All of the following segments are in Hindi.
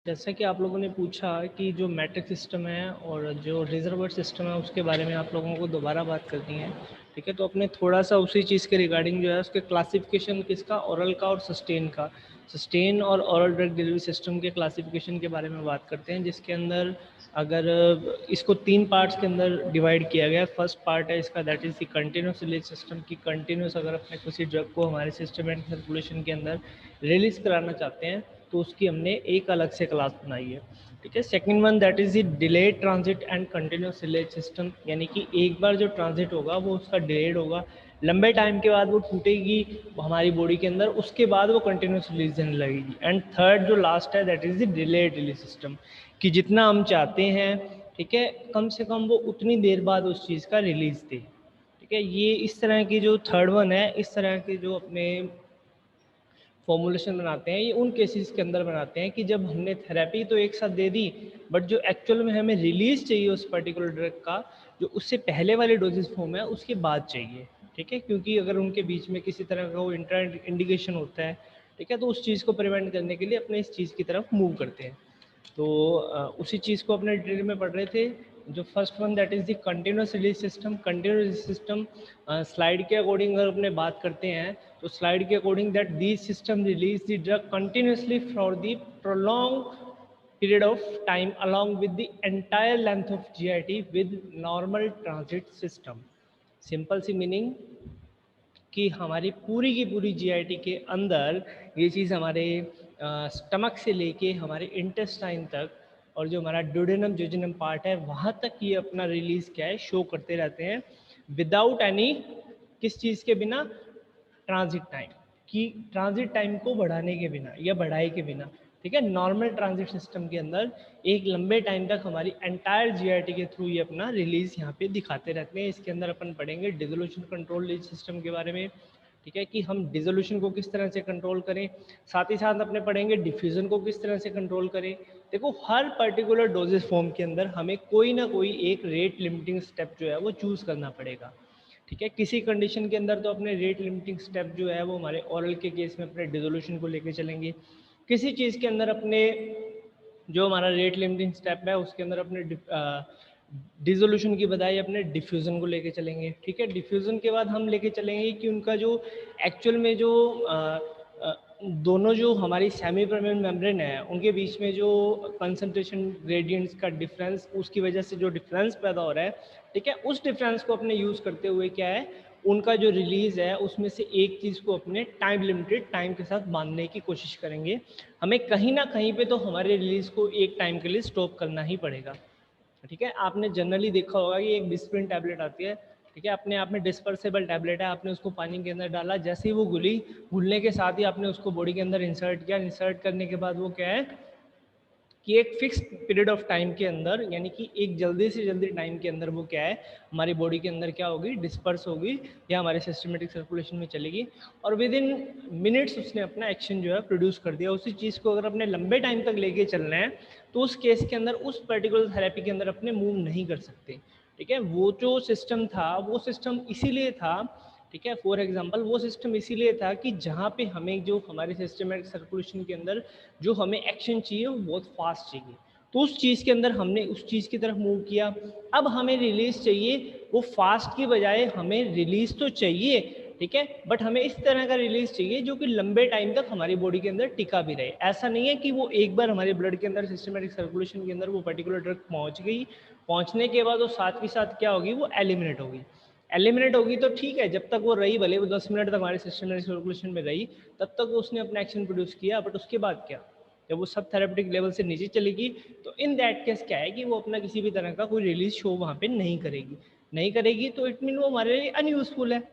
जैसा कि आप लोगों ने पूछा कि जो मैट्रिक सिस्टम है और जो रिजर्वर सिस्टम है उसके बारे में आप लोगों को दोबारा बात करनी है। ठीक है, तो अपने थोड़ा सा उसी चीज़ के रिगार्डिंग जो है उसके क्लासिफिकेशन किसका, ओरल का और सस्टेन का। सस्टेन और ओरल ड्रग डिलीवरी सिस्टम के क्लासिफिकेशन के बारे में बात करते हैं, जिसके अंदर अगर इसको 3 पार्ट्स के अंदर डिवाइड किया गया है। फर्स्ट पार्ट है इसका, that is the continuous release system की कंटिन्यूस अगर अपने किसी ड्रग को हमारे सिस्टमेटिक सर्कुलेशन के अंदर रिलीज़ कराना चाहते हैं तो उसकी हमने एक अलग से क्लास बनाई है। ठीक है, second one that is the delayed transit and continuous release system, यानी कि एक बार जो ट्रांजिट होगा वो उसका डिलेड होगा, लंबे टाइम के बाद वो टूटेगी हमारी बॉडी के अंदर, उसके बाद वो कंटिन्यूस रिलीज देने लगेगी। एंड थर्ड जो लास्ट है that is the delayed release system, कि जितना हम चाहते हैं, ठीक है, कम से कम वो उतनी देर बाद उस चीज़ का रिलीज दे। ठीक है, ये इस तरह की जो थर्ड वन है, इस तरह के जो अपने फॉर्मुलेशन बनाते हैं ये उन केसेस के अंदर बनाते हैं कि जब हमने थेरेपी तो एक साथ दे दी, बट जो एक्चुअल में हमें रिलीज चाहिए उस पर्टिकुलर ड्रग का, जो उससे पहले वाले डोजेस फॉर्म है उसके बाद चाहिए। ठीक है, क्योंकि अगर उनके बीच में किसी तरह का वो इंटर इंडिकेशन होता है, ठीक है, तो उस चीज़ को प्रिवेंट करने के लिए अपने इस चीज़ की तरफ मूव करते हैं। तो उसी चीज़ को अपने डिटेल में पढ़ रहे थे। जो first one that is the continuous release system. Continuous release system slide के अकॉर्डिंग अगर अपने बात करते हैं तो स्लाइड के according that these system release the drug continuously for the prolong period of time along with the entire length of GIT with normal transit system। Simple सी मीनिंग कि हमारी पूरी की पूरी जीआईटी के अंदर ये चीज़ हमारे स्टमक से लेके हमारे इंटेस्टाइन तक और जो हमारा ड्यूडेनम जोजेनम पार्ट है वहाँ तक ये अपना रिलीज क्या है शो करते रहते हैं, विदाउट एनी, किस चीज़ के बिना, ट्रांजिट टाइम, कि ट्रांजिट टाइम को बढ़ाने के बिना या बढ़ाए के बिना। ठीक है, नॉर्मल ट्रांजिट सिस्टम के अंदर एक लंबे टाइम तक हमारी एंटायर जीआईटी के थ्रू ये अपना रिलीज यहाँ पे दिखाते रहते हैं। इसके अंदर अपन पढ़ेंगे डिसोल्यूशन कंट्रोल रिलीज सिस्टम के बारे में। ठीक है, कि हम डिसोल्यूशन को किस तरह से कंट्रोल करें, साथ ही साथ अपने पढ़ेंगे डिफ्यूजन को किस तरह से कंट्रोल करें। देखो, हर पर्टिकुलर डोजेस फॉर्म के अंदर हमें कोई ना कोई एक रेट लिमिटिंग स्टेप जो है वो चूज़ करना पड़ेगा। ठीक है, किसी कंडीशन के अंदर तो अपने रेट लिमिटिंग स्टेप जो है वो हमारे ओरल के केस में अपने डिसोल्यूशन को लेके चलेंगे। किसी चीज़ के अंदर अपने जो हमारा रेट लिमिटिंग स्टेप है उसके अंदर अपने डिसोल्यूशन की बजाय अपने डिफ्यूज़न को लेके चलेंगे। ठीक है, डिफ्यूज़न के बाद हम लेके चलेंगे कि उनका जो एक्चुअल में जो अ, दोनों जो हमारी सेमी परमेनेंट मेम्ब्रेन है उनके बीच में जो कंसंट्रेशन ग्रेडियंट्स का डिफरेंस, उसकी वजह से जो डिफरेंस पैदा हो रहा है, ठीक है, उस डिफरेंस को अपने यूज़ करते हुए क्या है, उनका जो रिलीज़ है उसमें से एक चीज़ को अपने टाइम लिमिटेड टाइम के साथ बांधने की कोशिश करेंगे। हमें कहीं ना कहीं पे तो हमारे रिलीज़ को एक टाइम के लिए स्टॉप करना ही पड़ेगा। ठीक है, आपने जनरली देखा होगा कि एक डिस्प्रिन टैबलेट आती है। ठीक है, अपने आप में डिस्पर्सेबल टैबलेट है, आपने उसको पानी के अंदर डाला, जैसे ही वो घुलने के साथ ही आपने उसको बॉडी के अंदर इंसर्ट किया। इंसर्ट करने के बाद वो क्या है कि एक फिक्स पीरियड ऑफ टाइम के अंदर, यानी कि एक जल्दी से जल्दी टाइम के अंदर वो क्या है हमारी बॉडी के अंदर क्या होगी, डिस्पर्स होगी या हमारे सिस्टमेटिक सर्कुलेशन में चलेगी और विद इन मिनट्स उसने अपना एक्शन जो है प्रोड्यूस कर दिया। उसी चीज़ को अगर अपने लंबे टाइम तक लेके चलना है तो उस केस के अंदर उस पर्टिकुलर थेरेपी के अंदर अपने मूव नहीं कर सकते। ठीक है, वो जो सिस्टम था वो सिस्टम इसीलिए था, ठीक है, फॉर एग्जांपल वो सिस्टम इसीलिए था कि जहाँ पे हमें जो हमारे सिस्टमेटिक सर्कुलेशन के अंदर जो हमें एक्शन चाहिए वो बहुत फास्ट चाहिए, तो उस चीज़ के अंदर हमने उस चीज़ की तरफ मूव किया। अब हमें रिलीज चाहिए, वो फास्ट की बजाय हमें रिलीज तो चाहिए, ठीक है, बट हमें इस तरह का रिलीज चाहिए जो कि लंबे टाइम तक हमारी बॉडी के अंदर टिका भी रहे। ऐसा नहीं है कि वो एक बार हमारे ब्लड के अंदर सिस्टमेटिक सर्कुलेशन के अंदर वो पर्टिकुलर ड्रग पहुंच गई, पहुंचने के बाद वो साथ के साथ क्या होगी, वो एलिमिनेट होगी। एलिमिनेट होगी तो ठीक है, जब तक वो रही, भले वो 10 मिनट तक हमारे सिस्टमेटिक सर्कुलेशन में रही, तब तक उसने अपना एक्शन प्रोड्यूस किया, बट उसके बाद क्या, जब वो सब थेरेपेटिक लेवल से नीचे चलेगी तो इन दैट केस क्या है कि वो अपना किसी भी तरह का कोई रिलीज शो वहाँ पे नहीं करेगी। नहीं करेगी तो इट मीन वो हमारे लिए अनयूजफुल है।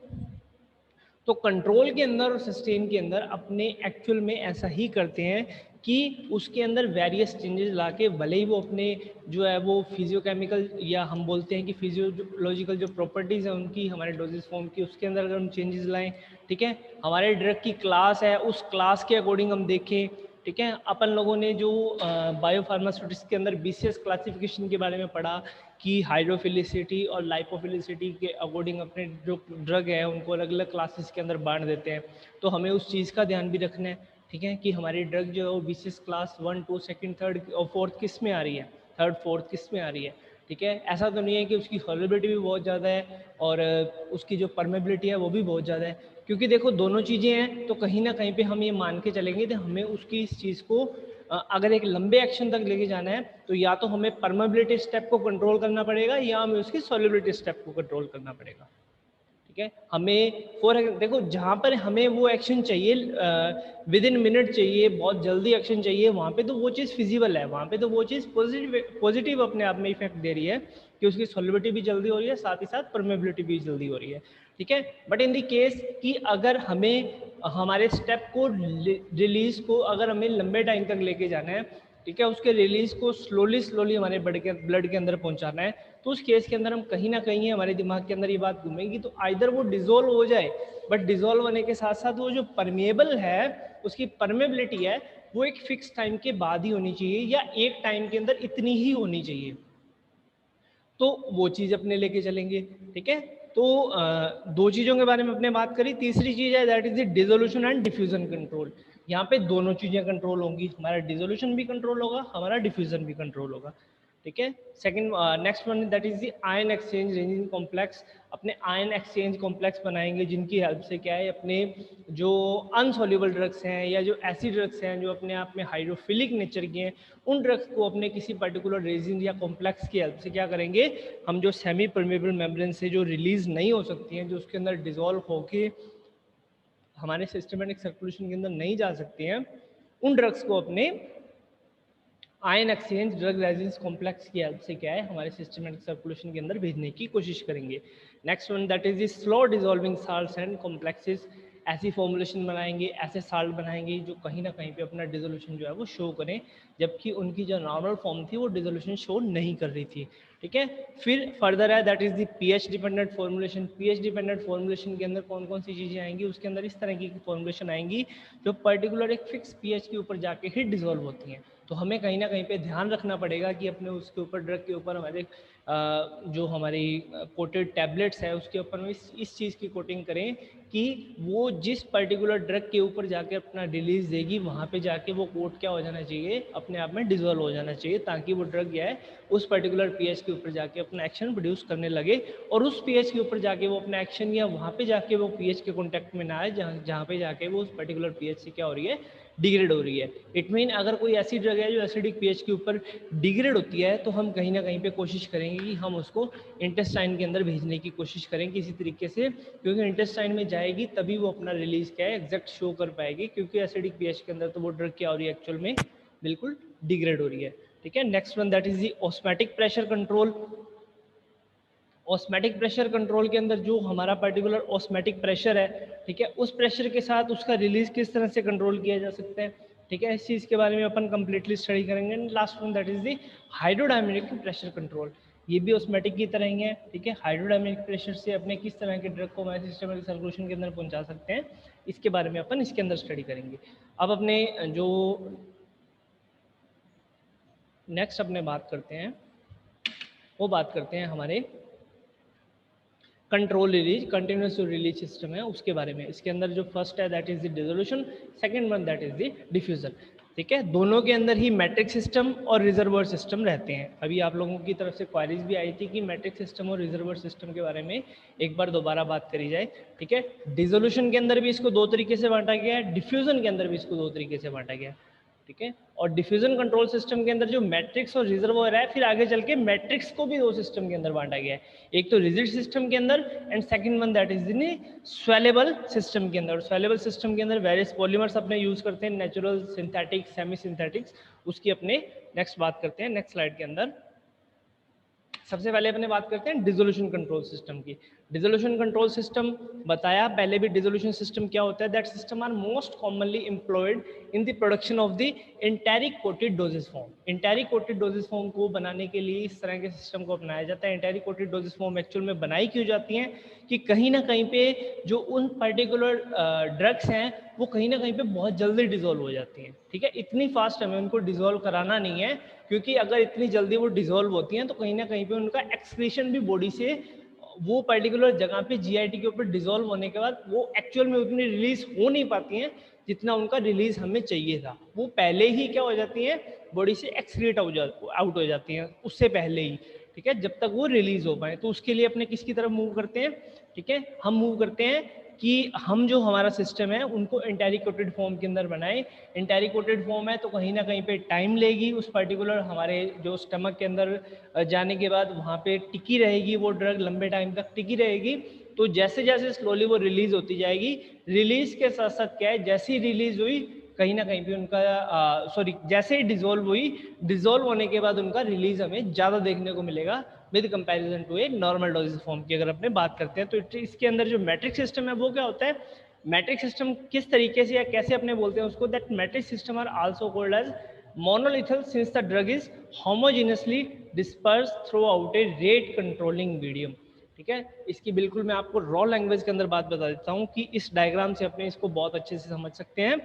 तो कंट्रोल के अंदर और सस्टेन के अंदर अपने एक्चुअल में ऐसा ही करते हैं कि उसके अंदर वेरियस चेंजेस लाके, भले ही वो अपने जो है वो फिजियोकेमिकल या हम बोलते हैं कि फिजियोलॉजिकल जो प्रॉपर्टीज़ हैं उनकी, हमारे डोजेस फॉर्म की, उसके अंदर अगर हम चेंजेस लाएं, ठीक है, हमारे ड्रग की क्लास है उस क्लास के अकॉर्डिंग हम देखें। ठीक है, अपन लोगों ने जो बायोफार्मास्यूटिक्स के अंदर बीसीएस क्लासिफिकेशन के बारे में पढ़ा कि हाइड्रोफिलिसिटी और लाइपोफिलिसिटी के अकॉर्डिंग अपने जो ड्रग है उनको अलग अलग क्लासेस के अंदर बांट देते हैं, तो हमें उस चीज़ का ध्यान भी रखना है। ठीक है, कि हमारी ड्रग जो है वो बीसीएस क्लास 1, 2, सेकंड, थर्ड और फोर्थ किस में आ रही है, थर्ड फोर्थ किस में आ रही है। ठीक है, ऐसा तो नहीं है कि उसकी सॉल्युबिलिटी भी बहुत ज़्यादा है और उसकी जो परमेबिलिटी है वो भी बहुत ज़्यादा है, क्योंकि देखो दोनों चीज़ें हैं तो कहीं ना कहीं पे हम ये मान के चलेंगे तो हमें उसकी इस चीज़ को अगर एक लंबे एक्शन तक लेके जाना है तो या तो हमें परमेबिलिटी स्टेप को कंट्रोल करना पड़ेगा या हमें उसकी सॉल्युबिलिटी स्टेप को कंट्रोल करना पड़ेगा। ठीक है, हमें देखो जहाँ पर हमें वो एक्शन चाहिए विद इन मिनट चाहिए, बहुत जल्दी एक्शन चाहिए, वहाँ पे तो वो चीज़ फिजिबल है, वहाँ पे तो वो चीज़ पॉजिटिव अपने आप में इफेक्ट दे रही है कि उसकी सॉल्युबिलिटी भी जल्दी हो रही है, साथ ही साथ परमेबिलिटी भी जल्दी हो रही है। ठीक है, बट इन द केस कि अगर हमें हमारे स्टेप को रिलीज को अगर हमें लंबे टाइम तक लेके जाना है, ठीक है, उसके रिलीज को स्लोली हमारे ब्लड के अंदर पहुंचाना है, तो उस केस के अंदर हम कहीं ना कहीं हमारे दिमाग के अंदर ये बात घूमेगी तो आइदर वो डिजोल्व हो जाए, बट डिजोल्व होने के साथ साथ वो जो परमेबल है उसकी परमेबिलिटी है वो एक फिक्स टाइम के बाद ही होनी चाहिए या एक टाइम के अंदर इतनी ही होनी चाहिए, तो वो चीज़ अपने लेके चलेंगे। ठीक है, तो दो चीज़ों के बारे में अपने बात करी, तीसरी चीज़ है that is the dissolution and diffusion control. यहाँ पे दोनों चीज़ें कंट्रोल होंगी, हमारा डिसोल्यूशन भी कंट्रोल होगा, हमारा डिफ्यूजन भी कंट्रोल होगा। ठीक है, second next one that is the ion exchange ranging complex. अपने आयन एक्सचेंज कॉम्प्लेक्स बनाएंगे जिनकी हेल्प से क्या है अपने जो अनसॉल्युबल ड्रग्स हैं या जो ऐसी ड्रग्स हैं जो अपने आप में हाइड्रोफिलिक नेचर की हैं, उन ड्रग्स को अपने किसी पर्टिकुलर रेजिन या कॉम्प्लेक्स की हेल्प से क्या करेंगे, हम जो सेमी परमेबल मेम्ब्रेन से जो रिलीज नहीं हो सकती हैं, जो उसके अंदर डिजोल्व होके हमारे सिस्टमेटिक सर्कुलेशन के अंदर नहीं जा सकती हैं, उन ड्रग्स को अपने ion exchange drug residence complex की हेल्प से क्या है हमारे सिस्टमेटिक सर्कुलेशन के अंदर भेजने की कोशिश करेंगे। Next one that is the slow dissolving salts and complexes. ऐसी फॉर्मुलेशन बनाएंगे, ऐसे साल्ट बनाएंगे जो कहीं ना कहीं पे अपना डिसोल्यूशन जो है वो शो करें, जबकि उनकी जो नॉर्मल फॉर्म थी वो डिसोल्यूशन शो नहीं कर रही थी। ठीक है, फिर फर्दर है that is the pH dependent formulation. PH dependent formulation के अंदर कौन कौन सी चीज़ें आएंगी, उसके अंदर इस तरह की फॉर्मुलेशन आएंगी जो पर्टिकुलर एक फिक्स पीएच के ऊपर जाके ही डिसॉल्व होती हैं। तो हमें कहीं ना कहीं पे ध्यान रखना पड़ेगा कि अपने उसके ऊपर ड्रग के ऊपर हमारे जो हमारी कोटेड टैबलेट्स है उसके ऊपर हम इस चीज़ की कोटिंग करें कि वो जिस पर्टिकुलर ड्रग के ऊपर जाके अपना रिलीज देगी वहाँ पे जाके वो कोट क्या हो जाना चाहिए, अपने आप में डिजोल्व हो जाना चाहिए, ताकि वो ड्रग क्या है उस पर्टिकुलर पीएच के ऊपर जाके अपना एक्शन प्रोड्यूस करने लगे और उस पीएच के ऊपर जाके वो अपना एक्शन या वहाँ पे जाके वो पीएच के कॉन्टैक्ट में ना आए जहाँ पे जाके वो उस पर्टिकुलर पीएच से क्या हो रही है, डिग्रेड हो रही है। इट मीन अगर कोई ऐसी ड्रग है जो एसिडिक पीएच के ऊपर डिग्रेड होती है तो हम कहीं ना कहीं पे कोशिश करेंगे कि हम उसको इंटेस्टाइन के अंदर भेजने की कोशिश करें किसी तरीके से, क्योंकि इंटेस्टाइन में जाएगी तभी वो अपना रिलीज क्या है एग्जैक्ट शो कर पाएगी, क्योंकि एसिडिक पीएच के अंदर तो वो ड्रग क्या हो रही है एक्चुअल में बिल्कुल डिग्रेड हो रही है। ठीक है, next one that is the osmotic pressure control. Osmotic pressure control के अंदर जो हमारा पर्टिकुलर ऑस्मैटिक प्रेशर है, ठीक है, उस प्रेशर के साथ उसका रिलीज किस तरह से कंट्रोल किया जा सकता है। ठीक है, इस चीज़ के बारे में अपन कंप्लीटली स्टडी करेंगे। Last one that is the hydrodynamic pressure control. ये भी ऑस्मैटिक की तरह ही है। ठीक है, हाइड्रोडायनेमिक प्रेशर से अपने किस तरह के ड्रग को हमारे सिस्टम सर्कुलेशन के अंदर पहुंचा सकते हैं, इसके बारे में अपन इसके अंदर स्टडी करेंगे। अब अपने जो नेक्स्ट अपने बात करते हैं वो बात करते हैं हमारे control release continuous release system है उसके बारे में। इसके अंदर जो फर्स्ट है that is the dissolution, second one that is the diffusion. ठीक है, दोनों के अंदर ही मैट्रिक सिस्टम और रिजर्वर सिस्टम रहते हैं। अभी आप लोगों की तरफ से क्वारीज भी आई थी कि मैट्रिक सिस्टम और रिजर्वर सिस्टम के बारे में एक बार दोबारा बात करी जाए। ठीक है, डिसोल्यूशन के अंदर भी इसको दो तरीके से बांटा गया है, डिफ्यूजन के अंदर भी इसको दो तरीके से बांटा गया है। ठीक है, और डिफ्यूजन कंट्रोल सिस्टम के अंदर जो मैट्रिक्स और रिजर्वोयर है, फिर आगे चल के मैट्रिक्स को भी दो सिस्टम के अंदर बांटा गया है, एक तो रिजिड सिस्टम के अंदर and second one that is in swellable system के अंदर। स्वेलेबल सिस्टम के अंदर वेरियस पॉलीमर्स अपने यूज करते हैं, नेचुरल, सिंथेटिक, सेमी सिंथेटिक्स, उसकी अपने नेक्स्ट बात करते हैं नेक्स्ट स्लाइड के अंदर। सबसे पहले अपने बात करते हैं डिसोल्यूशन कंट्रोल सिस्टम की। डिसोल्यूशन कंट्रोल सिस्टम बताया पहले भी, डिसोल्यूशन सिस्टम क्या होता है, that system are most commonly employed in the production of the enteric coated dosage form. Enteric coated dosage form को बनाने के लिए इस तरह के सिस्टम को अपनाया जाता है। Enteric coated dosage form actual में बनाई क्यों जाती हैं कि कहीं ना कहीं पे जो उन पर्टिकुलर ड्रग्स हैं वो कहीं ना कहीं पे बहुत जल्दी डिसॉल्व हो जाती हैं। ठीक है, इतनी फास्ट हमें उनको डिसॉल्व कराना नहीं है, क्योंकि अगर इतनी जल्दी वो डिसॉल्व होती हैं तो कहीं ना कहीं पे उनका एक्सक्रीशन भी बॉडी से वो पर्टिकुलर जगह पे जीआईटी के ऊपर डिसॉल्व होने के बाद वो एक्चुअल में उतनी रिलीज हो नहीं पाती हैं जितना उनका रिलीज हमें चाहिए था। वो पहले ही क्या हो जाती हैं, बॉडी से एक्सक्रीट आउट हो जाती हैं उससे पहले ही, ठीक है, जब तक वो रिलीज हो पाए। तो उसके लिए अपने किसकी तरफ मूव करते हैं, ठीक है, हम मूव करते हैं कि हम जो हमारा सिस्टम है उनको एंटायरली कोटेड फॉर्म के अंदर बनाएं। एंटायरली कोटेड फॉर्म है तो कहीं ना कहीं पे टाइम लेगी उस पर्टिकुलर हमारे जो स्टमक के अंदर जाने के बाद वहाँ पे टिकी रहेगी वो ड्रग, लंबे टाइम तक टिकी रहेगी। तो जैसे जैसे स्लोली वो रिलीज होती जाएगी, रिलीज के साथ साथ क्या है, जैसे ही रिलीज हुई कहीं ना कहीं पे उनका जैसे ही डिजोल्व हुई, डिजोल्व होने के बाद उनका रिलीज हमें ज़्यादा देखने को मिलेगा with comparison to a normal dosage form की अगर अपने बात करते हैं। तो इसके अंदर जो मैट्रिक सिस्टम है वो क्या होता है, मैट्रिक सिस्टम किस तरीके से या कैसे अपने बोलते हैं उसको, that matrix system are also called as monolethal since the drug is homogeneously dispersed throughout a rate controlling medium। ठीक है, इसकी बिल्कुल मैं आपको रॉ लैंग्वेज के अंदर बात बता देता हूँ कि इस डायग्राम से अपने इसको बहुत अच्छे से समझ सकते हैं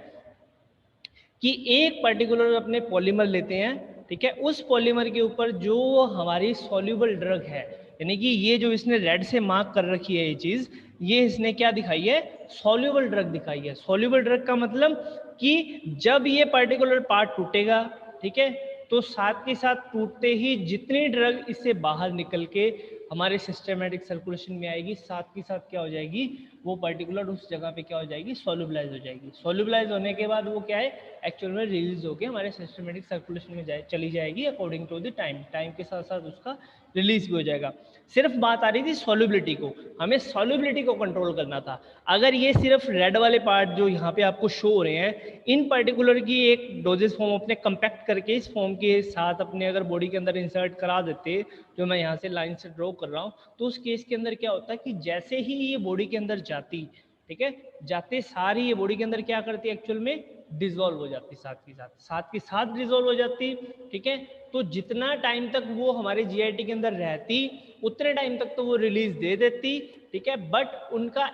कि एक पर्टिकुलर अपने पॉलीमर लेते हैं, ठीक है, उस पॉलीमर के ऊपर जो हमारी सॉल्यूबल ड्रग है, यानी कि ये जो इसने रेड से मार्क कर रखी है ये चीज, ये इसने क्या दिखाई है, सॉल्यूबल ड्रग दिखाई है। सॉल्यूबल ड्रग का मतलब कि जब ये पर्टिकुलर पार्ट टूटेगा, ठीक है, तो साथ के साथ टूटते ही जितनी ड्रग इससे बाहर निकल के हमारे सिस्टमेटिक सर्कुलेशन में आएगी, साथ के साथ क्या हो जाएगी, वो पर्टिकुलर उस जगह पे क्या हो जाएगी, सॉल्युबलाइज हो जाएगी। सॉल्युबलाइज होने के बाद वो क्या है, एक्चुअल में रिलीज होकर हमारे सिस्टमेटिक सर्कुलेशन में चली जाएगी according to the time, time के साथ साथ उसका रिलीज भी हो जाएगा। सिर्फ बात आ रही थी सॉल्युबिलिटी को, हमें सॉल्युबिलिटी को कंट्रोल करना था। अगर ये सिर्फ रेड वाले पार्ट जो यहाँ पे आपको शो हो रहे हैं, इन पर्टिकुलर की एक डोजेस फॉर्म अपने कंपैक्ट करके इस फॉर्म के साथ अपने अगर बॉडी के अंदर इंसर्ट करा देते, जो मैं यहाँ से लाइन से ड्रॉ कर रहा हूँ, तो उस केस के अंदर क्या होता है कि जैसे ही ये बॉडी के अंदर जाती, ठीक है, जाते सारी ये बॉडी के अंदर क्या करती है, एक्चुअल में डिसॉल्व हो जाती, साथ के साथ डिसॉल्व हो जाती, ठीक है। तो जितना टाइम तक वो हमारे जीआईटी के अंदर रहती उतने टाइम तक तो वो रिलीज दे देती, ठीक है, बट उनका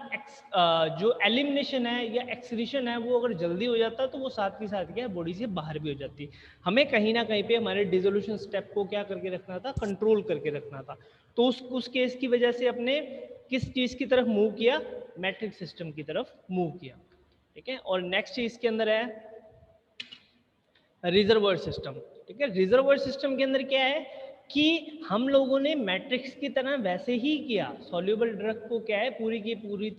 जो एलिमिनेशन है या एक्सक्रीशन है वो अगर जल्दी हो जाता तो वो साथ के साथ क्या बॉडी से बाहर भी हो जाती। हमें कहीं ना कहीं पे हमारे डिसोल्यूशन स्टेप को क्या करके रखना था, कंट्रोल करके रखना था। तो उस केस की वजह से अपने किस चीज की तरफ मूव किया, मैट्रिक सिस्टम की तरफ मूव किया, ठीक है। और नेक्स्ट चीज के अंदर है रिजर्वर सिस्टम, ठीक है। रिजर्वर सिस्टम के अंदर क्या है कि हम लोगों ने मैट्रिक्स की तरह वैसे ही किया, सॉल्यूबल ड्रग को क्या है पूरी की पूरी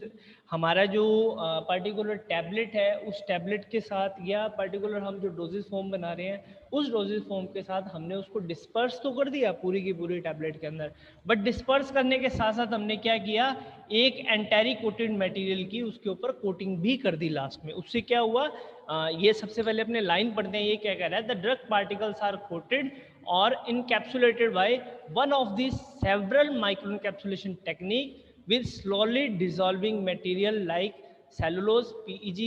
हमारा जो पर्टिकुलर टैबलेट है उस टैबलेट के साथ या पर्टिकुलर हम जो डोजेस फॉर्म बना रहे हैं उस डोजेस फॉर्म के साथ हमने उसको डिस्पर्स तो कर दिया पूरी की पूरी टैबलेट के अंदर, बट डिस्पर्स करने के साथ साथ हमने क्या किया, एक एंटायरी कोटेड मटेरियल की उसके ऊपर कोटिंग भी कर दी लास्ट में। उससे क्या हुआ, ये सबसे पहले अपने लाइन पढ़ते हैं, ये क्या कह रहा है, the drug particles are coated or encapsulated by one of these several microencapsulation technique with slowly dissolving material like cellulose, PEG,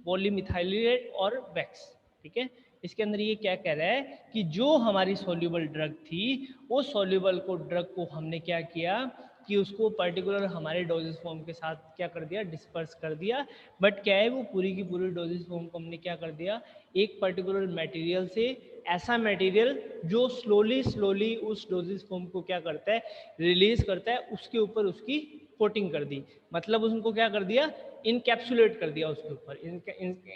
polymethylate और wax, ठीक है। इसके अंदर ये क्या कह रहा है कि जो हमारी सॉल्यूबल ड्रग थी वो सॉल्यूबल को ड्रग को हमने क्या किया कि उसको पर्टिकुलर हमारे डोजेस फॉर्म के साथ क्या कर दिया, डिस्पर्स कर दिया, बट क्या है वो पूरी की पूरी डोजेस फॉर्म को हमने क्या कर दिया, एक पर्टिकुलर मटेरियल से, ऐसा मटेरियल जो स्लोली उस डोजेस फॉर्म को क्या करता है, रिलीज करता है, उसके ऊपर उसकी कोटिंग कर दी। मतलब उसको क्या कर दिया, इनकैप्सुलेट कर दिया उसके ऊपर।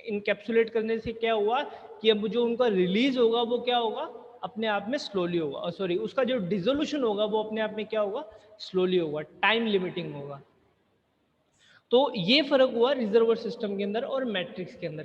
इनकैप्सुलेट करने से क्या हुआ कि अब जो उनका रिलीज होगा वो क्या होगा, अपने आप में स्लोली होगा, सॉरी उसका जो डिसोल्यूशन होगा वो अपने आप में क्या होगा, स्लोली होगा, टाइम लिमिटिंग होगा। तो ये फर्क हुआ रिजर्वर सिस्टम के अंदर और मैट्रिक्स के अंदर।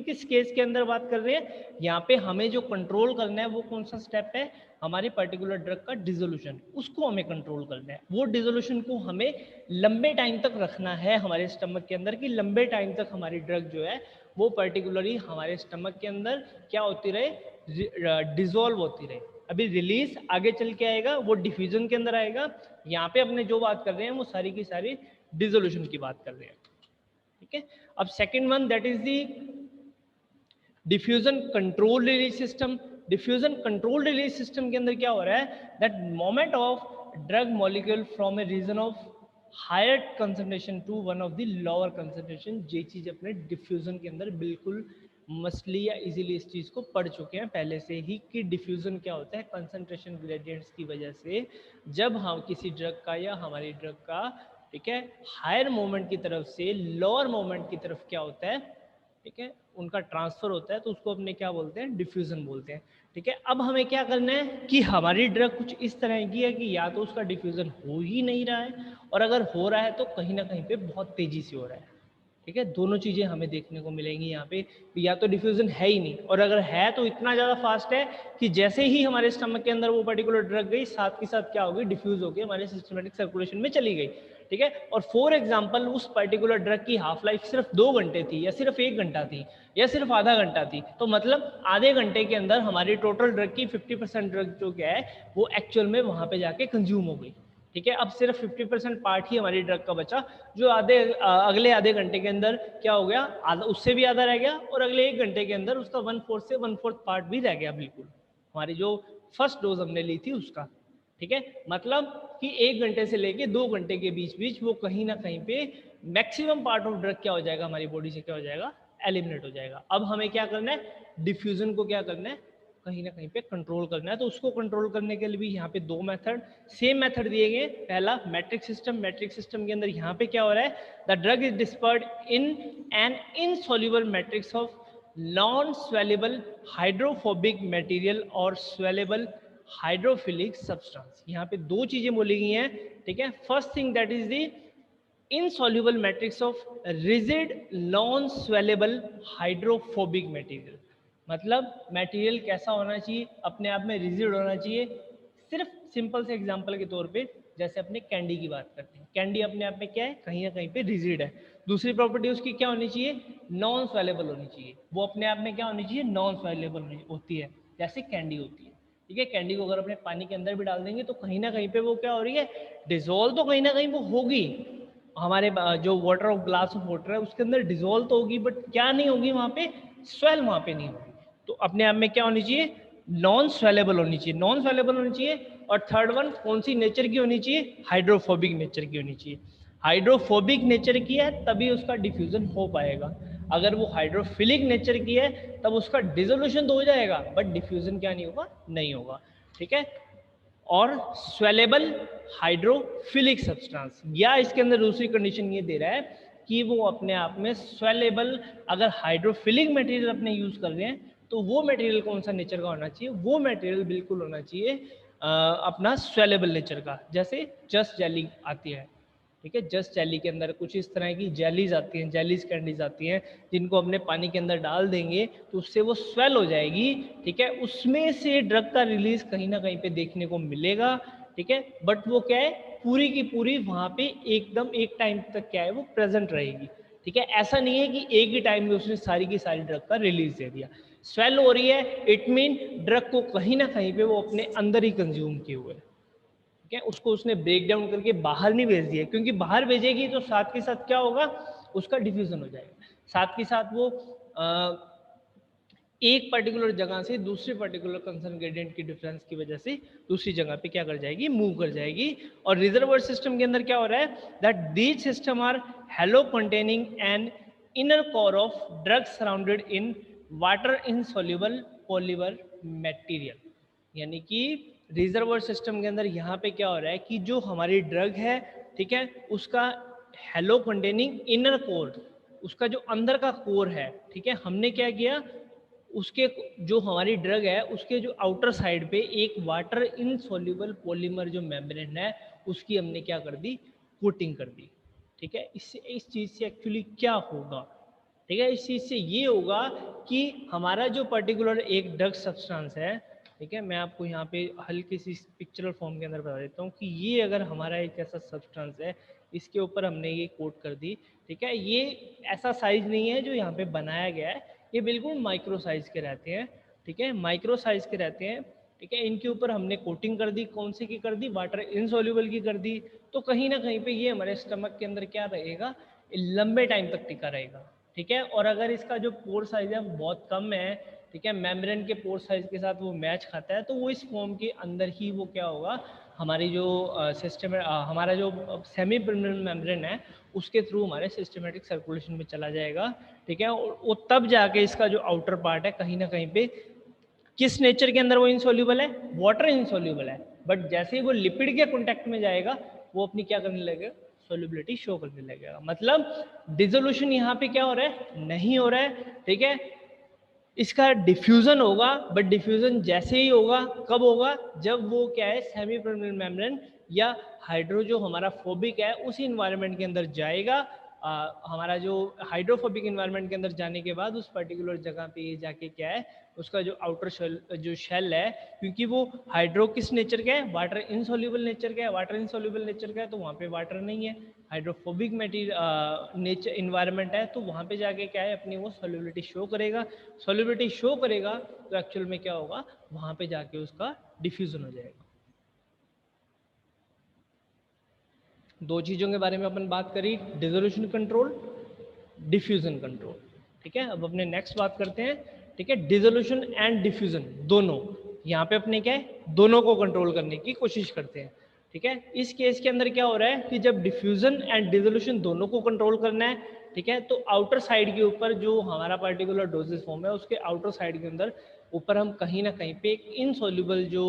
किस केस के अंदर बात कर रहे हैं, यहाँ पे हमें जो कंट्रोल करना है वो कौन सा स्टेप है, हमारी पर्टिकुलर ड्रग का डिसोल्यूशन, उसको हमें कंट्रोल करना है। वो डिसोल्यूशन को हमें लंबे टाइम तक रखना है हमारे स्टमक के अंदर, कि लंबे टाइम तक हमारी ड्रग जो है वो पर्टिकुलरली हमारे स्टमक के अंदर क्या होती रहे, डिसॉल्व होती रहे। अभी रिलीज आगे चल के आएगा, वो डिफ्यूजन के अंदर आएगा। यहाँ पे अपने जो बात कर रहे हैं वो सारी की सारी डिसोल्यूशन की बात कर रहे हैं, ठीक है। अब second one that is the diffusion control release system. Diffusion control release system के अंदर क्या हो रहा है, that moment of drug molecule from a region of higher concentration to one of the lower concentration, ये चीज अपने डिफ्यूजन के अंदर बिल्कुल मसली या इजीली इस चीज़ को पढ़ चुके हैं पहले से ही कि डिफ्यूज़न क्या होता है कंसंट्रेशन ग्रेडियंट्स की वजह से। जब हम किसी ड्रग का या हमारी ड्रग का, ठीक है, हायर मोमेंट की तरफ से लोअर मोमेंट की तरफ क्या होता है, ठीक है, उनका ट्रांसफ़र होता है, तो उसको अपने क्या बोलते हैं, डिफ्यूज़न बोलते हैं। ठीक है, अब हमें क्या करना है कि हमारी ड्रग कुछ इस तरह की है कि या तो उसका डिफ्यूज़न हो ही नहीं रहा है, और अगर हो रहा है तो कहीं ना कहीं पे बहुत तेज़ी से हो रहा है। ठीक है, दोनों चीज़ें हमें देखने को मिलेंगी यहाँ पे, या तो डिफ्यूज़न है ही नहीं, और अगर है तो इतना ज़्यादा फास्ट है कि जैसे ही हमारे स्टमक के अंदर वो पर्टिकुलर ड्रग गई, साथ के साथ क्या होगी, डिफ्यूज़ होकर हमारे सिस्टमेटिक सर्कुलेशन में चली गई। ठीक है, और फॉर एग्जाम्पल उस पर्टिकुलर ड्रग की हाफ लाइफ सिर्फ 2 घंटे थी, या सिर्फ 1 घंटा थी, या सिर्फ आधा घंटा थी, तो मतलब आधे घंटे के अंदर हमारी टोटल ड्रग की 50% ड्रग जो क्या है वो एक्चुअल में वहाँ पे जाके कंज्यूम हो गई। ठीक है, अब सिर्फ 50% पार्ट ही हमारी ड्रग का बचा, जो अगले आधे घंटे के अंदर क्या हो गया, आधा, उससे भी आधा रह गया, और अगले 1 घंटे के अंदर उसका 1/4 से 1/4 पार्ट भी रह गया बिल्कुल, हमारी जो फर्स्ट डोज हमने ली थी उसका। ठीक है, मतलब कि 1 घंटे से लेके 2 घंटे के बीच बीच वो कहीं ना कहीं पे मैक्सिमम पार्ट ऑफ ड्रग क्या हो जाएगा, हमारी बॉडी से क्या हो जाएगा, एलिमिनेट हो जाएगा। अब हमें क्या करना है, डिफ्यूजन को क्या करना है, कहीं ना कहीं पे कंट्रोल करना है। तो उसको कंट्रोल करने के लिए भी यहाँ पे 2 मेथड, सेम मेथड दिए गए। पहला मैट्रिक सिस्टम, मैट्रिक सिस्टम के अंदर यहाँ पे क्या हो रहा है, the drug is dispersed in an insoluble matrix of non swellable hydrophobic material और स्वेलेबल हाइड्रोफिलिक सब्सटेंस। यहाँ पे 2 चीजें बोली गई हैं। ठीक है, first thing that is the insoluble matrix of rigid non swellable hydrophobic material। मतलब मटेरियल कैसा होना चाहिए, अपने आप में रिजिड होना चाहिए। सिर्फ सिंपल से एग्जांपल के तौर पे जैसे अपने कैंडी की बात करते हैं, कैंडी अपने आप में क्या है, कहीं ना कहीं पे रिजिड है। दूसरी प्रॉपर्टी उसकी क्या होनी चाहिए, नॉन स्वेलेबल होनी चाहिए। वो अपने आप में क्या होनी चाहिए, नॉन स्वेलेबल होती है, जैसे कैंडी होती है। ठीक है, कैंडी को अगर अपने पानी के अंदर भी डाल देंगे तो कहीं ना कहीं पे वो क्या हो रही है, डिजोल्व तो कहीं ना कहीं वो होगी, हमारे जो water of glass of water है उसके अंदर डिजोल्व तो होगी, बट क्या नहीं होगी वहाँ पे, स्वेल वहाँ पे नहीं होगी। तो अपने आप में क्या होनी चाहिए, नॉन स्वेलेबल होनी चाहिए, नॉन स्वेलेबल होनी चाहिए। और थर्ड वन कौन सी नेचर की होनी चाहिए, हाइड्रोफोबिक नेचर की होनी चाहिए। हाइड्रोफोबिक नेचर की है तभी उसका डिफ्यूजन हो पाएगा। अगर वो हाइड्रोफिलिक नेचर की है तब उसका डिजोल्यूशन तो हो जाएगा, बट डिफ्यूजन क्या नहीं होगा, नहीं होगा। ठीक है, और स्वेलेबल हाइड्रोफिलिक सब्सटेंस, या इसके अंदर दूसरी कंडीशन ये दे रहा है कि वो अपने आप में स्वेलेबल, अगर हाइड्रोफिलिक मटेरियल अपने यूज कर रहे हैं तो वो मटेरियल कौन सा नेचर का होना चाहिए, वो मटेरियल बिल्कुल होना चाहिए अपना स्वेलेबल नेचर का, जैसे जस्ट जेली आती है। ठीक है, जस्ट जेली के अंदर कुछ इस तरह की जेलीज आती हैं, जेलीज कैंडीज आती हैं, जिनको अपने पानी के अंदर डाल देंगे तो उससे वो स्वेल हो जाएगी। ठीक है, उसमें से ड्रग का रिलीज कहीं ना कहीं पे देखने को मिलेगा। ठीक है, बट वो क्या है, पूरी की पूरी वहां पे एकदम एक टाइम तक क्या है वो प्रेजेंट रहेगी। ठीक है, ऐसा नहीं है कि एक ही टाइम में उसने सारी की सारी ड्रग का रिलीज दे दिया। स्वेल हो रही है, इट मीन ड्रग को कहीं ना कहीं पे वो अपने अंदर ही कंज्यूम किए हुए है। ठीक है, उसको उसने ब्रेक डाउन करके बाहर नहीं भेज दिया, क्योंकि बाहर भेजेगी तो साथ के साथ क्या होगा, उसका डिफ्यूजन हो जाएगा। साथ के साथ वो एक पर्टिकुलर जगह से दूसरे पर्टिकुलर कंसर्न ग्रेडियंट की डिफरेंस की वजह से दूसरी जगह पे क्या कर जाएगी, मूव कर जाएगी। और रिजर्वर सिस्टम के अंदर क्या हो रहा है, that these system are hollow containing an inner core of drugs surrounded in water insoluble polymer material. यानी कि रिजर्वर सिस्टम के अंदर यहाँ पे क्या हो रहा है कि जो हमारी ड्रग है, ठीक है, उसका हेलो कंटेनिंग इनर कोर, उसका जो अंदर का कोर है, ठीक है, हमने क्या किया, उसके जो हमारी ड्रग है उसके जो आउटर साइड पे एक वाटर इनसॉल्युबल पॉलीमर जो मेम्ब्रेन है उसकी हमने क्या कर दी, कोटिंग कर दी। ठीक है, इससे इस चीज़ से एक्चुअली क्या होगा, ठीक है, इस चीज़ से ये होगा कि हमारा जो पर्टिकुलर एक ड्रग सब्सटेंस है, ठीक है, मैं आपको यहाँ पे हल्की सी पिक्चरल फॉर्म के अंदर बता देता हूँ कि ये अगर हमारा एक ऐसा सब्सटेंस है, इसके ऊपर हमने ये कोट कर दी। ठीक है, ये ऐसा साइज नहीं है जो यहाँ पे बनाया गया है, ये बिल्कुल माइक्रो साइज के रहते हैं। ठीक है, माइक्रो साइज के रहते हैं। ठीक है, इनके ऊपर हमने कोटिंग कर दी, कौन सी की कर दी, वाटर इनसॉल्युबल की कर दी। तो कहीं ना कहीं पे ये हमारे स्टमक के अंदर क्या रहेगा, लंबे टाइम तक टिका रहेगा। ठीक है, और अगर इसका जो पोर साइज है बहुत कम है, ठीक है, मेम्ब्रेन के पोर साइज के साथ वो मैच खाता है, तो वो इस फॉर्म के अंदर ही वो क्या होगा, हमारी जो सिस्टम हमारा जो सेमी परमेनेंट मेम्ब्रेन है उसके थ्रू हमारे सिस्टमेटिक सर्कुलेशन में चला जाएगा। ठीक है, और वो तब जाके इसका जो आउटर पार्ट है कहीं ना कहीं पे किस नेचर के अंदर वो इनसोल्यूबल है, वाटर इनसोल्यूबल है, बट जैसे ही वो लिपिड के कॉन्टेक्ट में जाएगा वो अपनी क्या करने लगेगा, सोल्यूबिलिटी शो करने लगेगा। मतलब डिसोल्यूशन यहाँ पे क्या हो रहा है, नहीं हो रहा है। ठीक है, इसका डिफ्यूजन होगा, बट डिफ्यूजन जैसे ही होगा, कब होगा, जब वो क्या है, सेमी परमेनेंट मेम्ब्रेन या हाइड्रो जो हमारा फोबिक है उसी इन्वायरमेंट के अंदर जाएगा। हमारा जो हाइड्रोफोबिक इन्वायरमेंट के अंदर जाने के बाद उस पर्टिकुलर जगह पे ये जाके क्या है, उसका जो आउटर शेल जो शेल है, क्योंकि वो हाइड्रो किस नेचर का है, वाटर इनसोल्यूबल नेचर का है, वाटर इनसोल्यूबल नेचर का है तो वहाँ पे वाटर नहीं है, हाइड्रोफोबिक मटेरियल नेचर इन्वायरमेंट है, तो वहाँ पे जाके क्या है, अपनी वो सोल्यूबिलिटी शो करेगा। सोल्यूबिलिटी शो करेगा तो एक्चुअल में क्या होगा, वहाँ पे जाके उसका डिफ्यूजन हो जाएगा। दो चीज़ों के बारे में अपन बात करी, डिसोल्यूशन कंट्रोल, डिफ्यूजन कंट्रोल। ठीक है, अब अपने नेक्स्ट बात करते हैं। ठीक है, डिसोल्यूशन एंड डिफ्यूजन दोनों, यहाँ पे अपने क्या है, दोनों को कंट्रोल करने की कोशिश करते हैं। ठीक है, इस केस के अंदर क्या हो रहा है कि जब डिफ्यूजन एंड डिसोल्यूशन दोनों को कंट्रोल करना है, ठीक है, तो आउटर साइड के ऊपर जो हमारा पर्टिकुलर डोजेस फॉर्म है उसके आउटर साइड के अंदर ऊपर हम कहीं ना कहीं पे एक इनसोल्यूबल जो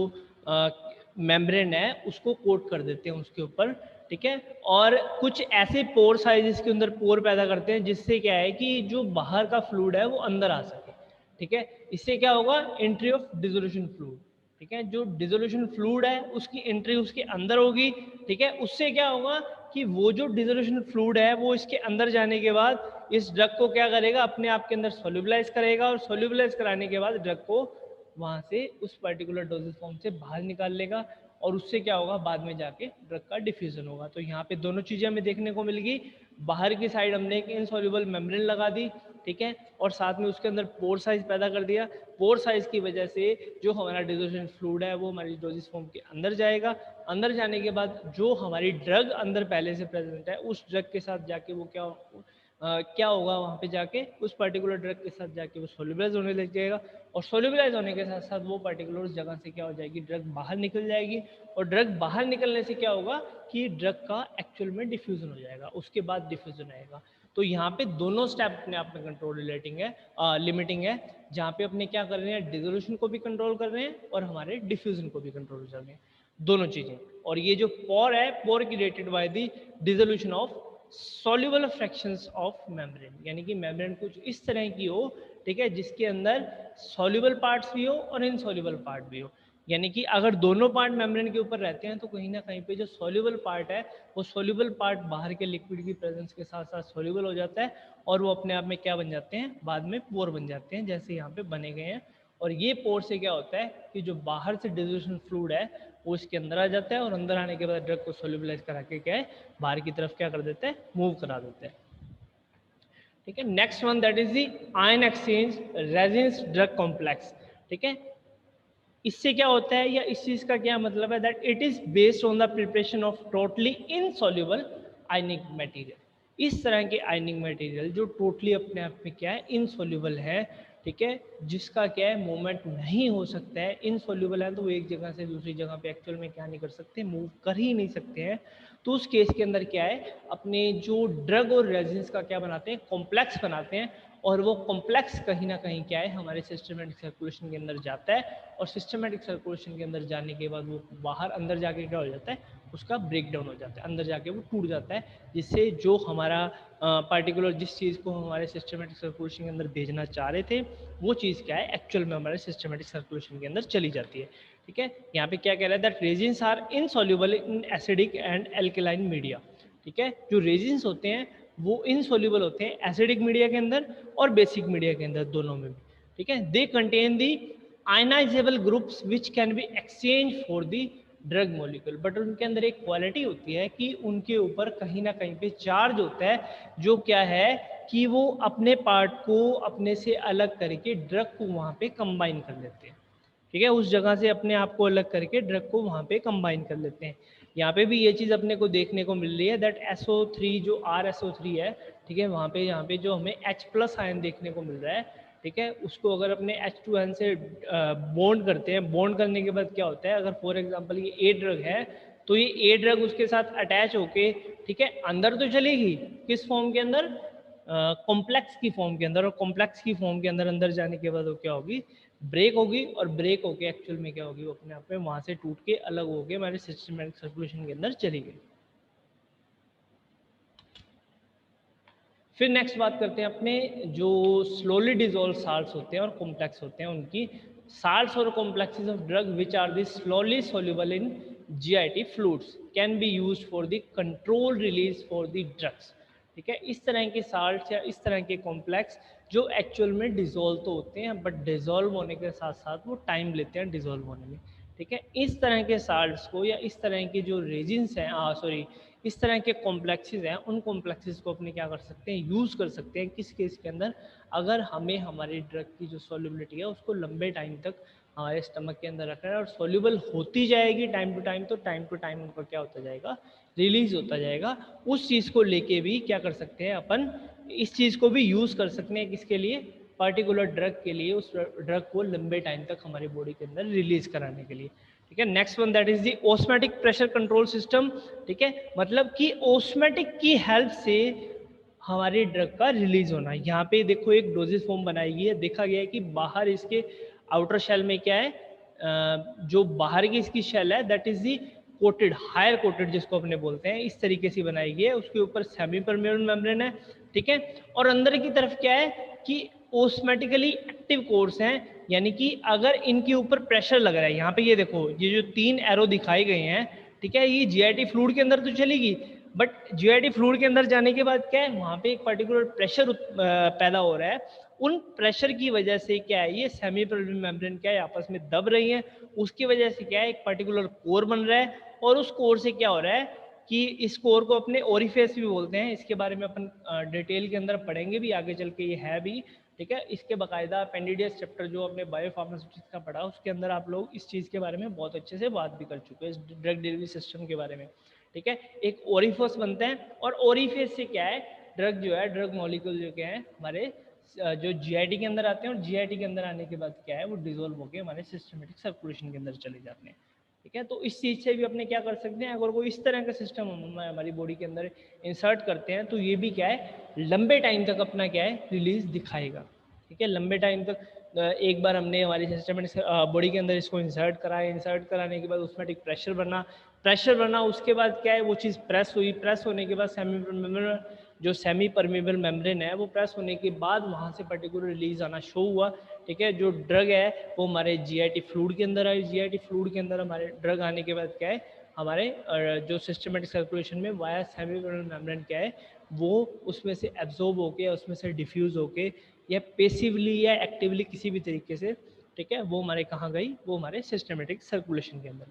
मेम्ब्रेन है उसको कोट कर देते हैं उसके ऊपर। ठीक है, और कुछ ऐसे पोर साइज के अंदर पोर पैदा करते हैं जिससे क्या है कि जो बाहर का फ्लूइड है वो अंदर आ सके। ठीक है, इससे क्या होगा, एंट्री ऑफ डिसोल्यूशन फ्लूइड। ठीक है, जो डिसोल्यूशन फ्लूइड है उसकी एंट्री उसके अंदर होगी। ठीक है, उससे क्या होगा कि वो जो डिसोल्यूशन फ्लूइड है वो इसके अंदर जाने के बाद इस ड्रग को क्या करेगा, अपने आप के अंदर सोल्यूबलाइज करेगा, और सोल्यूबलाइज कराने के बाद ड्रग को वहां से उस पर्टिकुलर डोजेज फॉर्म से बाहर निकाल लेगा, और उससे क्या होगा, बाद में जाके ड्रग का डिफ्यूजन होगा। तो यहाँ पे दोनों चीजें हमें देखने को मिलेगी। बाहर की साइड हमने एक इनसॉल्युबल मेम्ब्रेन लगा दी, ठीक है, और साथ में उसके अंदर पोर साइज पैदा कर दिया। पोर साइज की वजह से जो हमारा डिसोल्यूशन फ्लूइड है वो हमारी डोजेज फॉर्म के अंदर जाएगा। अंदर जाने के बाद जो हमारी ड्रग अंदर पहले से प्रेजेंट है उस ड्रग के साथ जाके वो क्या होगा, वहाँ पे जाके उस पर्टिकुलर ड्रग के साथ जाके वो सोल्यूबलाइज होने लग जाएगा, और सोल्यूबलाइज होने के साथ साथ वो पर्टिकुलर उस जगह से क्या हो जाएगी, ड्रग बाहर निकल जाएगी, और ड्रग बाहर निकलने से क्या होगा कि ड्रग का एक्चुअल में डिफ्यूजन हो जाएगा, उसके बाद डिफ्यूजन आएगा। तो यहाँ पे दोनों स्टेप अपने आप में कंट्रोल रिलेटिंग है, लिमिटिंग है, जहाँ पे अपने क्या कर रहे हैं, डिसोल्यूशन को भी कंट्रोल कर रहे हैं और हमारे डिफ्यूजन को भी कंट्रोल कर रहे हैं, दोनों चीजें। और ये जो पोर है, पोर की rated by the dissolution of soluble fractions of membrane, यानी कि मेम्ब्रेन कुछ इस तरह की हो, ठीक है, जिसके अंदर सॉल्युबल पार्ट्स भी हो और इनसॉल्युबल पार्ट भी हो। यानी कि अगर दोनों पार्ट मेम्ब्रेन के ऊपर रहते हैं तो कहीं ना कहीं पे जो सॉल्युबल पार्ट है वो सॉल्युबल पार्ट बाहर के लिक्विड की प्रेजेंस के साथ साथ सॉल्युबल हो जाता है, और वो अपने आप में क्या बन जाते हैं, बाद में पोर बन जाते हैं, जैसे यहाँ पे बने गए हैं। और ये पोर से क्या होता है कि जो बाहर से डिसोल्यूशन फ्लूइड है वो इसके अंदर आ जाता है, और अंदर आने के बाद ड्रग को सोल्यूबलाइज करा के क्या है, बाहर की तरफ क्या कर देता है, मूव करा देता है। ठीक है, next one that is the ion exchange resins drug complex. ठीक है, इससे क्या होता है या इस चीज का क्या मतलब है, that it is based on the preparation of totally insoluble ionic material. इस तरह के आयनिक मटेरियल जो टोटली अपने आप में क्या है, इनसॉल्युबल है, ठीक है, जिसका क्या है, मूवमेंट नहीं हो सकता है, इनसॉल्युबल है, तो वो एक जगह से दूसरी जगह पे एक्चुअल में क्या नहीं कर सकते, मूव कर ही नहीं सकते हैं। तो उस केस के अंदर क्या है, अपने जो ड्रग और रेजिन्स का क्या बनाते हैं, कॉम्प्लेक्स बनाते हैं, और वो कॉम्प्लेक्स कहीं ना कहीं क्या है, हमारे सिस्टमेटिक सर्कुलेशन के अंदर जाता है, और सिस्टमेटिक सर्कुलेशन के अंदर जाने के बाद वो बाहर अंदर जाके क्या हो जाता है, उसका ब्रेक डाउन हो जाता है, अंदर जाके वो टूट जाता है, जिससे जो हमारा पार्टिकुलर जिस चीज़ को हमारे सिस्टमेटिक सर्कुलेशन के अंदर भेजना चाह रहे थे वो चीज़ क्या है, एक्चुअल में हमारे सिस्टमेटिक सर्कुलेशन के अंदर चली जाती है। ठीक है, यहाँ पे क्या कह रहा है, that resins are insoluble in acidic and alkaline media. ठीक है, जो रेजिन्स होते हैं वो इनसॉल्युबल होते हैं एसिडिक मीडिया के अंदर और बेसिक मीडिया के अंदर, दोनों में भी। ठीक है, they contain the ionizable groups which can be exchange for the drug molecule, but उनके अंदर एक क्वालिटी होती है कि उनके ऊपर कहीं ना कहीं पे चार्ज होता है, जो क्या है कि वो अपने पार्ट को अपने से अलग करके ड्रग को वहाँ पे कंबाइन कर लेते हैं। ठीक है, उस जगह से अपने आप को अलग करके ड्रग को वहाँ पे कंबाइन कर लेते हैं। यहाँ पे भी ये चीज़ अपने को देखने को मिल रही है, दैट SO3 जो RSO3 है, ठीक है, वहाँ पे यहाँ पे जो हमें H+ आयन देखने को मिल रहा है, ठीक है, उसको अगर अपने H2N से बॉन्ड करते हैं, बॉन्ड करने के बाद क्या होता है, अगर फॉर एग्जांपल ये ए ड्रग है तो ये ए ड्रग उसके साथ अटैच होके, ठीक है, अंदर तो चलेगी, किस फॉर्म के अंदर, कॉम्प्लेक्स की फॉर्म के अंदर, और कॉम्प्लेक्स की फॉर्म के अंदर अंदर जाने के बाद वो क्या होगी, ब्रेक होगी, और ब्रेक होके एक्चुअल में क्या होगी, वो अपने आप में वहां से टूट के अलग होके हमारे सिस्टमैटिक सर्कुलेशन के अंदर चली गई। फिर नेक्स्ट बात करते हैं अपने जो स्लोली डिजोल्व साल्ट्स होते हैं और कॉम्प्लेक्स होते हैं उनकी। साल्ट्स और complexes of drug which are the slowly soluble in GIT fluids can be used for the control release for the drugs. ठीक है, इस तरह के साल्ट्स या इस तरह के कॉम्प्लेक्स जो एक्चुअल में डिजोल्व तो होते हैं बट डिजोल्व होने के साथ साथ वो टाइम लेते हैं डिजोल्व होने में। ठीक है, इस तरह के साल्ट्स को या इस तरह के जो रेजिन्स हैं, सॉरी, इस तरह के कॉम्प्लेक्सेस हैं, उन कॉम्प्लेक्सेस को अपने क्या कर सकते हैं, यूज़ कर सकते हैं किस केस के अंदर, अगर हमें हमारी ड्रग की जो सॉल्युबिलिटी है उसको लंबे टाइम तक हमारे स्टमक के अंदर रखना है, और सॉल्युबल होती जाएगी टाइम टू टाइम उनका क्या होता जाएगा, रिलीज होता जाएगा। उस चीज़ को लेके भी क्या कर सकते हैं अपन, इस चीज़ को भी यूज़ कर सकते हैं किसके लिए, पर्टिकुलर ड्रग के लिए, उस ड्रग को लंबे टाइम तक हमारी बॉडी के अंदर रिलीज कराने के लिए। ठीक है, next one that is the osmotic pressure control system. ठीक है, मतलब कि ऑस्मेटिक की हेल्प से हमारी ड्रग का रिलीज होना। यहाँ पे देखो एक डोजेज फॉर्म बनाई गई है, देखा गया है कि बाहर इसके आउटर शेल में क्या है, जो बाहर की इसकी शेल है that is the coated, higher coated जिसको अपने बोलते हैं, इस तरीके से बनाई गई है, उसके ऊपर सेमी परमेबल मेम्ब्रेन है। ठीक है, और अंदर की तरफ क्या है कि ओस्मेटिकली एक्टिव कोर्स हैं, यानी कि अगर इनके ऊपर प्रेशर लग रहा है, यहाँ पे ये देखो ये जो 3 एरो दिखाई गए हैं, ठीक है, ये जीआईटी फ्लूइड के अंदर तो चलेगी, बट जीआईटी फ्लूइड के अंदर जाने के बाद क्या है, वहाँ पे एक पर्टिकुलर प्रेशर पैदा हो रहा है। उन प्रेशर की वजह से क्या है, ये सेमी परमेबल मेम्ब्रेन क्या है आपस में दब रही हैं, उसकी वजह से क्या है एक पर्टिकुलर कोर बन रहा है, और उस कोर से क्या हो रहा है कि इस कोर को अपने ओरिफेस भी बोलते हैं। इसके बारे में अपन डिटेल के अंदर पढ़ेंगे भी आगे चल के, ये है भी। ठीक है, इसके बाकायदा पेंडिडियस चैप्टर जो अपने बायोफार्मास्यूटिक्स का पढ़ा उसके अंदर आप लोग इस चीज़ के बारे में बहुत अच्छे से बात भी कर चुके हैं, इस ड्रग डिलीवरी सिस्टम के बारे में। ठीक है, एक ओरिफेस बनते हैं, और ओरिफेस से क्या है, ड्रग जो है, ड्रग मॉलिक्यूल जो क्या है हमारे जो जीआईटी के अंदर आते हैं, और जीआईटी के अंदर आने के बाद क्या है वो डिजोल्व होकर हमारे सिस्टमेटिक सर्कुलेशन के अंदर चले जाते हैं। ठीक है, तो इस चीज़ से भी अपने क्या कर सकते हैं, अगर कोई इस तरह का सिस्टम हम हमारी बॉडी के अंदर इंसर्ट करते हैं तो ये भी क्या है लंबे टाइम तक अपना क्या है रिलीज दिखाएगा। ठीक है, लंबे टाइम तक एक बार हमने हमारी सिस्टमेटिक बॉडी के अंदर इसको इंसर्ट कराया, इंसर्ट कराने के बाद उसमें एक प्रेशर बना, उसके बाद क्या है वो चीज़ प्रेस हुई, प्रेस होने के बाद सेमी परमेबल मेम्ब्रेन है वो प्रेस होने के बाद वहाँ से पर्टिकुलर रिलीज आना शो हुआ। ठीक है, जो ड्रग है वो हमारे जीआईटी फ्लूइड के अंदर आई, जीआईटी फ्लूइड के अंदर हमारे ड्रग आने के बाद क्या है हमारे जो सिस्टमेटिक सर्कुलेशन में वाया सेमी परमेबल मेम्ब्रेन क्या है वो उसमें से एब्जॉर्ब होके, उसमें से डिफ्यूज होके, या पेसिवली या एक्टिवली किसी भी तरीके से, ठीक है, वो हमारे कहाँ गई, वो हमारे सिस्टमेटिक सर्कुलेशन के अंदर।